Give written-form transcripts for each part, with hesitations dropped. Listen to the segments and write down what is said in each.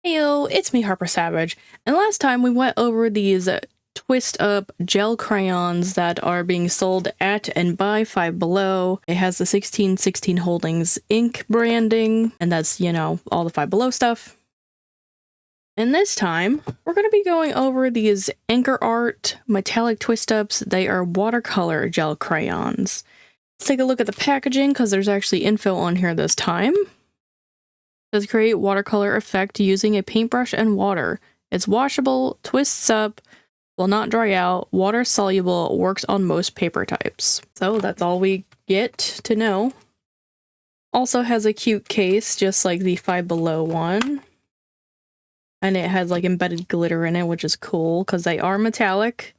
Heyo, it's me, Harper Savage, and last time we went over these twist up gel crayons that are being sold at and by Five Below. It has the 1616 Holdings ink branding, and that's, you know, all the Five Below stuff. And this time, we're going to be going over these Anchor Art metallic twist ups. They are watercolor gel crayons. Let's take a look at the packaging because there's actually info on here this time. It says create watercolor effect using a paintbrush and water. It's washable, twists up, will not dry out, water soluble, works on most paper types. So that's all we get to know. Also has a cute case, just like the Five Below one. And it has like embedded glitter in it, which is cool because they are metallic.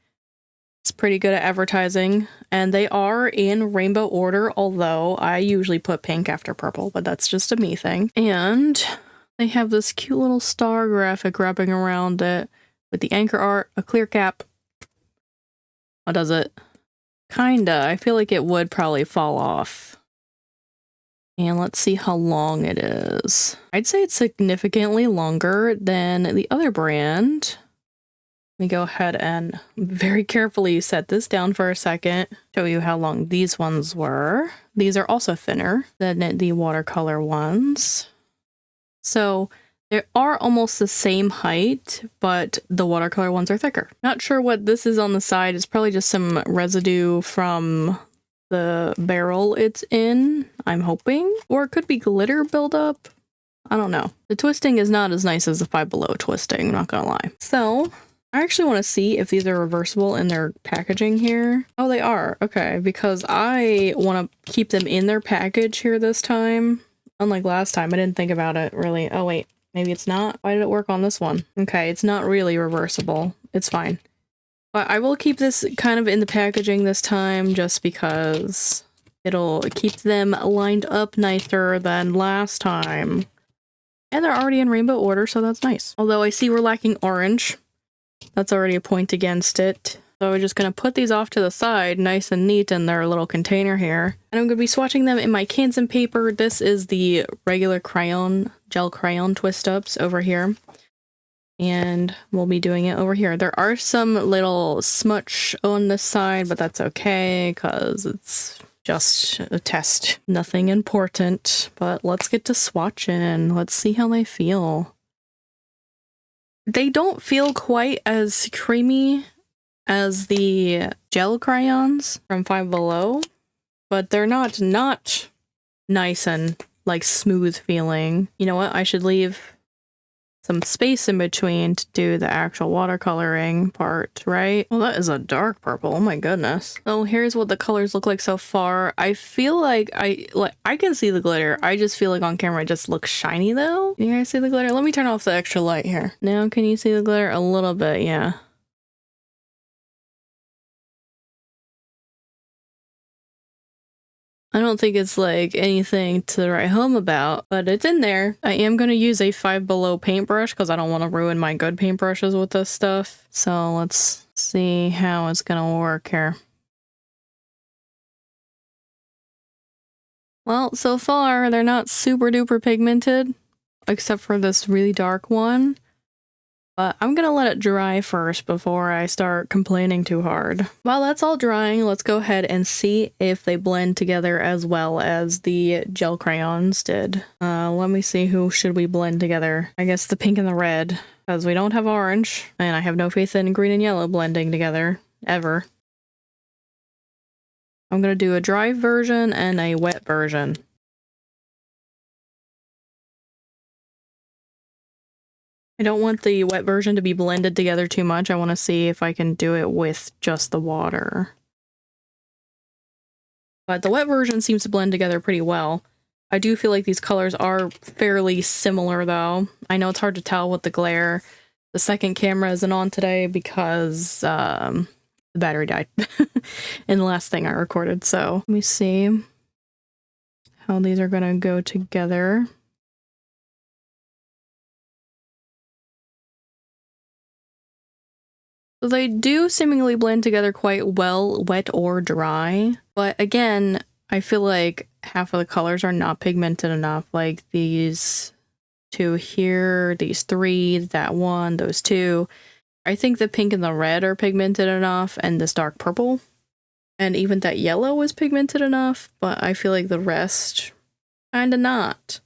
It's pretty good at advertising. And they are in rainbow order, although I usually put pink after purple, but that's just a me thing. And they have this cute little star graphic wrapping around it with the Anchor Art, a clear cap. How does it? Kinda. I feel like it would probably fall off. And let's see how long it is. I'd say it's significantly longer than the other brand. Let me go ahead and very carefully set this down for a second. Show you how long these ones were. These are also thinner than the watercolor ones. So they are almost the same height, but the watercolor ones are thicker. Not sure what this is on the side. It's probably just some residue from the barrel it's in, I'm hoping. Or it could be glitter buildup. I don't know. The twisting is not as nice as the Five Below twisting, I'm not gonna lie. So I actually want to see if these are reversible in their packaging here. Oh, they are. Okay, because I want to keep them in their package here this time. Unlike last time, I didn't think about it really. Oh wait, maybe it's not. Why did it work on this one? Okay, it's not really reversible. It's fine. But I will keep this kind of in the packaging this time just because it'll keep them lined up nicer than last time. And they're already in rainbow order, so that's nice. Although I see we're lacking orange. That's already a point against it. So we're just going to put these off to the side, nice and neat in their little container here. And I'm going to be swatching them in my Canson paper. This is the regular crayon, gel crayon twist ups over here. And we'll be doing it over here. There are some little smudge on this side, but that's okay because it's just a test. Nothing important, but let's get to swatching. Let's see how they feel. They don't feel quite as creamy as the gel crayons from Five Below, but they're not nice and like smooth feeling. You know what? I should leave some space in between to do the actual watercoloring part, right? Well, that is a dark purple. Oh my goodness. So here's what the colors look like so far. I feel like I can see the glitter. I just feel like on camera it just looks shiny though. Can you guys see the glitter? Let me turn off the extra light here. Now can you see the glitter? A little bit, yeah. I don't think it's like anything to write home about, but it's in there. I am going to use a Five Below paintbrush because I don't want to ruin my good paintbrushes with this stuff. So let's see how it's going to work here. Well, so far they're not super duper pigmented, except for this really dark one. But I'm gonna let it dry first before I start complaining too hard. While that's all drying, let's go ahead and see if they blend together as well as the gel crayons did. Let me see, who should we blend together? I guess the pink and the red, because we don't have orange, and I have no faith in green and yellow blending together, ever. I'm gonna do a dry version and a wet version. I don't want the wet version to be blended together too much. I want to see if I can do it with just the water. But the wet version seems to blend together pretty well. I do feel like these colors are fairly similar though. I know it's hard to tell with the glare. The second camera isn't on today because the battery died in the last thing I recorded. So let me see how these are going to go together. So they do seemingly blend together quite well, wet or dry. But again, I feel like half of the colors are not pigmented enough. Like these to here, these three, that one, those two. I think the pink and the red are pigmented enough, and this dark purple. And even that yellow is pigmented enough, but I feel like the rest, kinda not.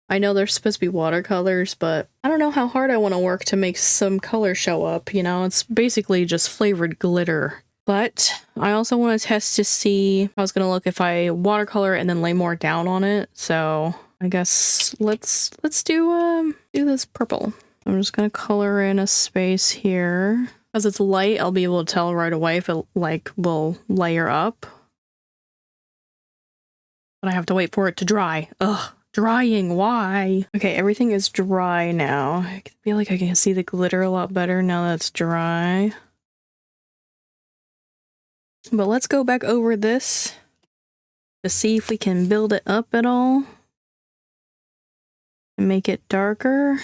I know they're supposed to be watercolors, but I don't know how hard I want to work to make some color show up, you know? It's basically just flavored glitter. But I also want to test to see how it's going to look if I watercolor and then lay more down on it. So I guess let's do this purple. I'm just going to color in a space here. As it's light, I'll be able to tell right away if it like will layer up. But I have to wait for it to dry. Ugh. Drying, why? Okay, everything is dry now. I feel like I can see the glitter a lot better now that it's dry. But let's go back over this to see if we can build it up at all. And make it darker.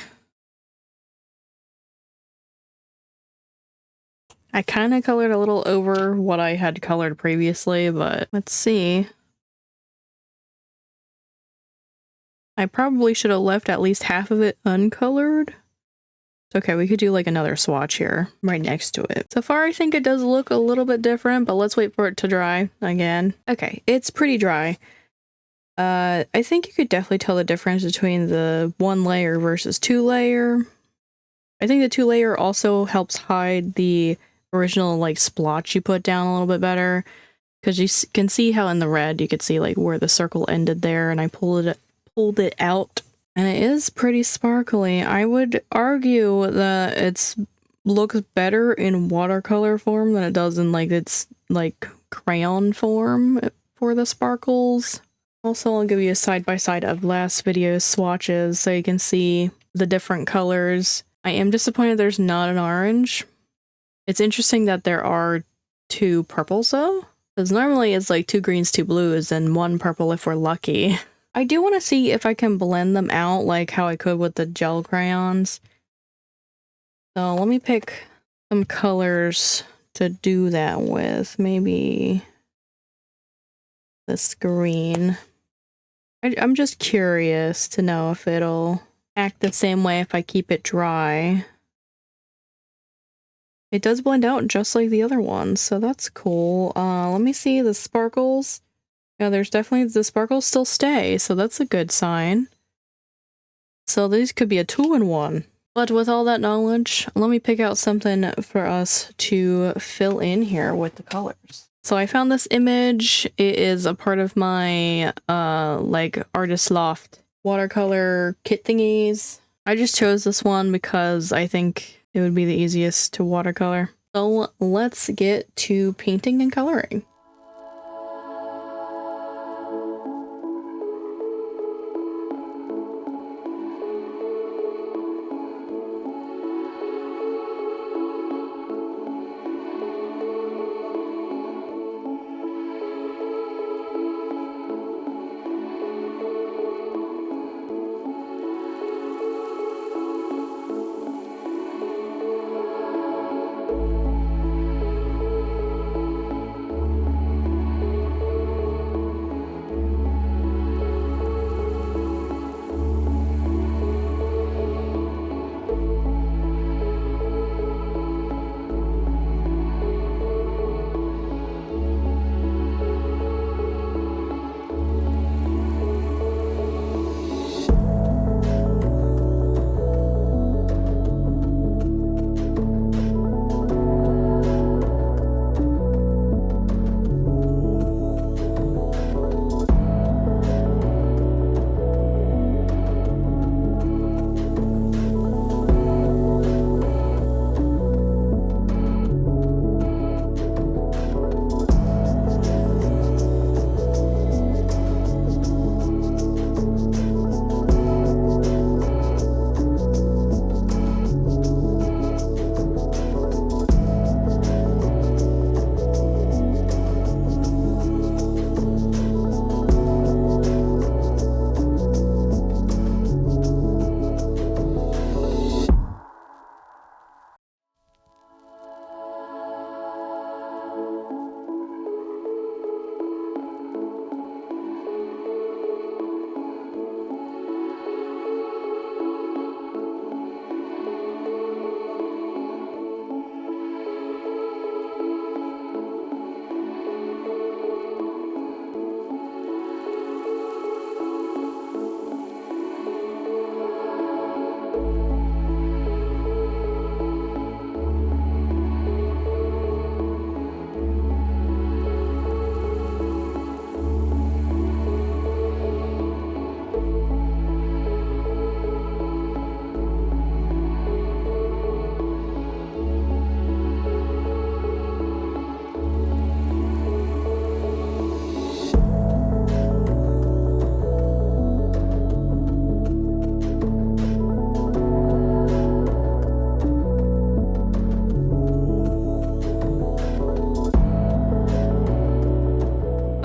I kind of colored a little over what I had colored previously, but let's see. I probably should have left at least half of it uncolored. Okay, we could do like another swatch here right next to it. So far, I think it does look a little bit different, but let's wait for it to dry again. Okay, it's pretty dry. I think you could definitely tell the difference between the 1 layer versus 2 layer. I think the 2 layer also helps hide the original like splotch you put down a little bit better, because you can see how in the red you could see like where the circle ended there, and I pulled it out, and it is pretty sparkly. I would argue that it's looks better in watercolor form than it does in like its like crayon form for the sparkles. Also, I'll give you a side-by-side of last video's swatches so you can see the different colors. I am disappointed there's not an orange. It's interesting that there are 2 purples though, because normally it's like 2 greens, 2 blues, and 1 purple if we're lucky. I do want to see if I can blend them out like how I could with the gel crayons. So let me pick some colors to do that with. Maybe this green. I'm just curious to know if it'll act the same way if I keep it dry. It does blend out just like the other ones, so that's cool. Let me see the sparkles. Yeah, there's definitely the sparkles still stay, so that's a good sign. So these could be a 2-in-1. But with all that knowledge, let me pick out something for us to fill in here with the colors. So I found this image. It is a part of my like artist Loft watercolor kit thingies. I just chose this one because I think it would be the easiest to watercolor. So let's get to painting and coloring.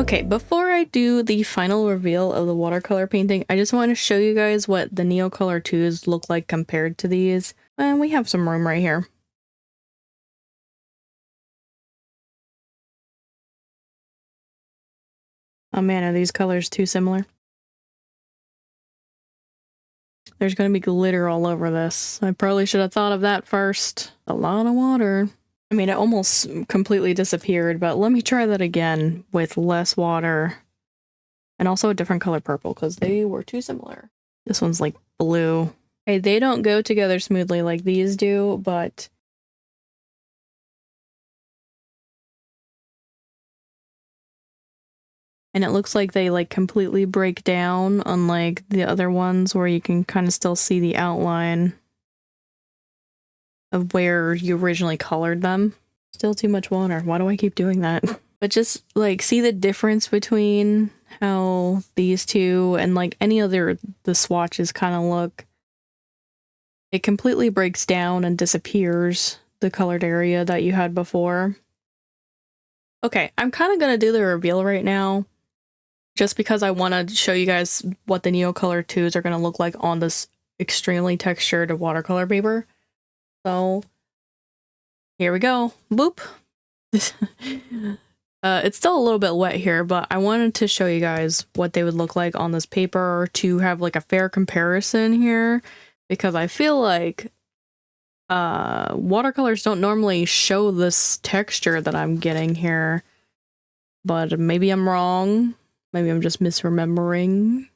Okay, before I do the final reveal of the watercolor painting, I just want to show you guys what the Neocolor 2s look like compared to these. And we have some room right here. Oh man, are these colors too similar? There's gonna be glitter all over this. I probably should have thought of that first. A lot of water. I mean, it almost completely disappeared, but let me try that again with less water. And also a different color purple, because they were too similar. This one's like blue. Hey, they don't go together smoothly like these do, but... And it looks like they like completely break down, unlike the other ones where you can kind of still see the outline of where you originally colored them. Still too much water. Why do I keep doing that? But just like see the difference between how these two and like any other the swatches kind of look. It completely breaks down and disappears the colored area that you had before. Okay, I'm kind of gonna do the reveal right now just because I want to show you guys what the Neocolor 2s are gonna look like on this extremely textured watercolor paper. So here we go. Boop. It's still a little bit wet here, but I wanted to show you guys what they would look like on this paper to have like a fair comparison here, because I feel like watercolors don't normally show this texture that I'm getting here, but maybe I'm wrong. Maybe I'm just misremembering.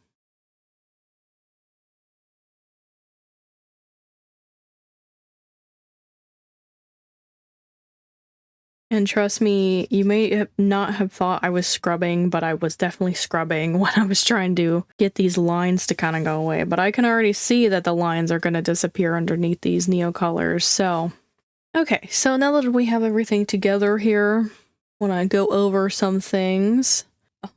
And trust me, you may not have thought I was scrubbing, but I was definitely scrubbing when I was trying to get these lines to kind of go away. But I can already see that the lines are going to disappear underneath these Neocolors. So, okay, so now that we have everything together here, I want to go over some things.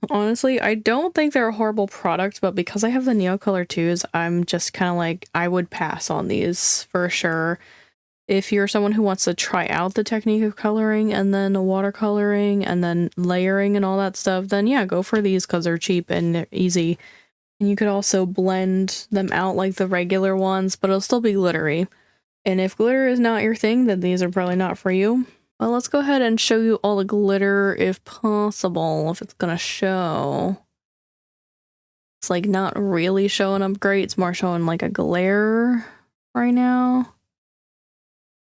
Honestly, I don't think they're a horrible product, but because I have the Neocolor 2s, I'm just kind of like, I would pass on these for sure. If you're someone who wants to try out the technique of coloring and then watercoloring and then layering and all that stuff, then yeah, go for these because they're cheap and they're easy. And you could also blend them out like the regular ones, but it'll still be glittery. And if glitter is not your thing, then these are probably not for you. Well, let's go ahead and show you all the glitter if possible, if it's gonna show. It's like not really showing up great, it's more showing like a glare right now.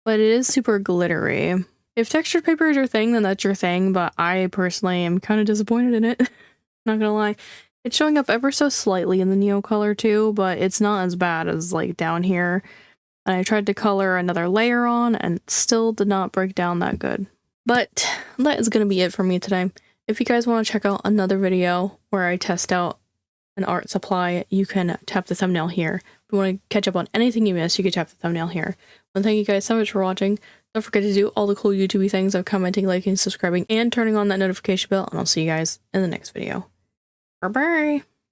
But it is super glittery. If textured paper is your thing, then that's your thing, but I personally am kind of disappointed in it. Not gonna lie. It's showing up ever so slightly in the Neocolor too, but it's not as bad as like down here. And I tried to color another layer on and it still did not break down that good. But that is gonna be it for me today. If you guys want to check out another video where I test out an art supply, you can tap the thumbnail here. If you want to catch up on anything you missed, you can tap the thumbnail here. And thank you guys so much for watching. Don't forget to do all the cool YouTube things of commenting, liking, subscribing, and turning on that notification bell, and I'll see you guys in the next video. Bye-bye!